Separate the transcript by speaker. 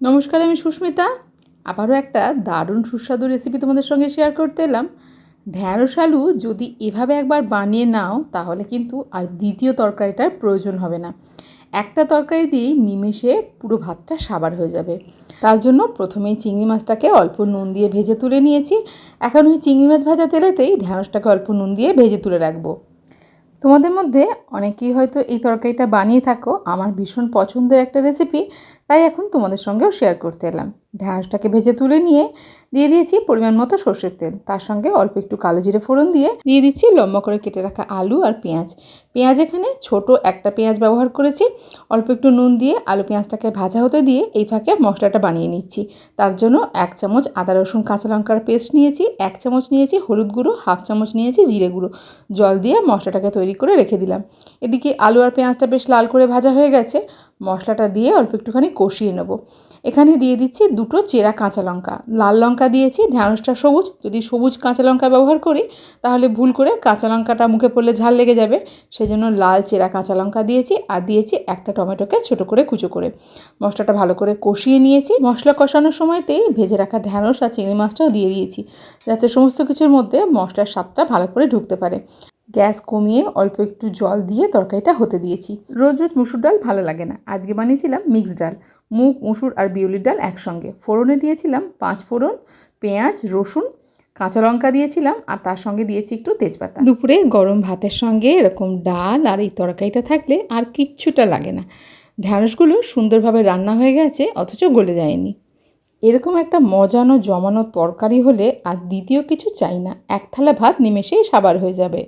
Speaker 1: নমস্কার, আমি সুস্মিতা। আবারও একটা দারুণ সুস্বাদু রেসিপি তোমাদের সঙ্গে শেয়ার করতে এলাম। ঢ্যাঁড়স আলু যদি এভাবে একবার বানিয়ে নাও তাহলে কিন্তু আর দ্বিতীয় তরকারিটার প্রয়োজন হবে না। একটা তরকারি দিয়েই নিমেষে পুরো ভাতটা সাবার হয়ে যাবে। তার জন্য প্রথমেই চিংড়ি মাছটাকে অল্প নুন দিয়ে ভেজে তুলে নিয়েছি। এখন ওই চিংড়ি মাছ ভাজা তেলেতেই ঢ্যাঁড়সটাকে অল্প নুন দিয়ে ভেজে তুলে রাখবো। তোমাদের মধ্যে অনেকেই হয়তো এই তরকারিটা বানিয়ে থাকো। আমার ভীষণ পছন্দের একটা রেসিপি, তাই এখন তোমাদের সঙ্গেও শেয়ার করতে এলাম। ঢ্যাঁড়সটাকে ভেজে তুলে নিয়ে দিয়ে দিয়েছি পরিমাণ মতো সর্ষের তেল, তার সঙ্গে অল্প একটু কালো জিরে ফোড়ন দিয়ে দিচ্ছি লম্বা করে কেটে রাখা আলু আর পেঁয়াজ। পেঁয়াজ এখানে ছোট একটা পেঁয়াজ ব্যবহার করেছি। অল্প একটু নুন দিয়ে আলু পেঁয়াজটাকে ভাজা হতে দিয়ে এই ফাঁকে মশলাটা বানিয়ে নিচ্ছি। তার জন্য 1 চামচ আদা রসুন কাঁচা লঙ্কার পেস্ট নিয়েছি, 1 চামচ নিয়েছি হলুদ গুঁড়ো, 1/2 চামচ নিয়েছি জিরে গুঁড়ো। জল দিয়ে মশলাটাকে তৈরি করে রেখে দিলাম। এদিকে আলু আর পেঁয়াজটা বেশ লাল করে ভাজা হয়ে গেছে। মশলাটা দিয়ে অল্প একটুখানি কষিয়ে নেব। এখানে দিয়ে দিচ্ছি 2টো চেরা কাঁচা লঙ্কা। লাল লঙ্কা দিয়েছি, ঢ্যাঁড়সটা সবুজ, যদি সবুজ কাঁচা লঙ্কা ব্যবহার করি তাহলে ভুল করে কাঁচা লঙ্কাটা মুখে পড়লে ঝাল লেগে যাবে, সেজন্য লাল চেরা কাঁচা লঙ্কা দিয়েছি। আর দিয়েছি একটা টমেটোকে ছোটো করে কুচো করে। মশলাটা ভালো করে কষিয়ে নিয়েছি। মশলা কষানোর সময়তেই ভেজে রাখা ঢ্যাঁড়স আর চিংড়ি মাছটাও দিয়ে দিয়েছি, যাতে সমস্ত কিছুর মধ্যে মশলার স্বাদটা ভালো করে ঢুকতে পারে। গ্যাস কমিয়ে অল্প একটু জল দিয়ে তরকারিটা হতে দিয়েছি। রোজ রোজ মুসুর ডাল ভালো লাগে না, আজকে বানিয়েছিলাম মিক্সড ডাল, মুগ, মসুর আর বিউলির ডাল একসঙ্গে। ফোড়নে দিয়েছিলাম 5 ফোড়ন, পেঁয়াজ, রসুন, কাঁচা লঙ্কা দিয়েছিলাম, আর তার সঙ্গে দিয়েছি একটু তেজপাতা। দুপুরে গরম ভাতের সঙ্গে এরকম ডাল আর এই তরকারিটা থাকলে আর কিচ্ছুটা লাগে না। ঢ্যাঁড়সগুলো সুন্দরভাবে রান্না হয়ে গেছে, অথচ গলে যায়নি। এরকম একটা মজানো জমানো তরকারি হলে আর দ্বিতীয় কিছু চাই না। 1 থালা ভাত নিমেষেই সাবার হয়ে যাবে।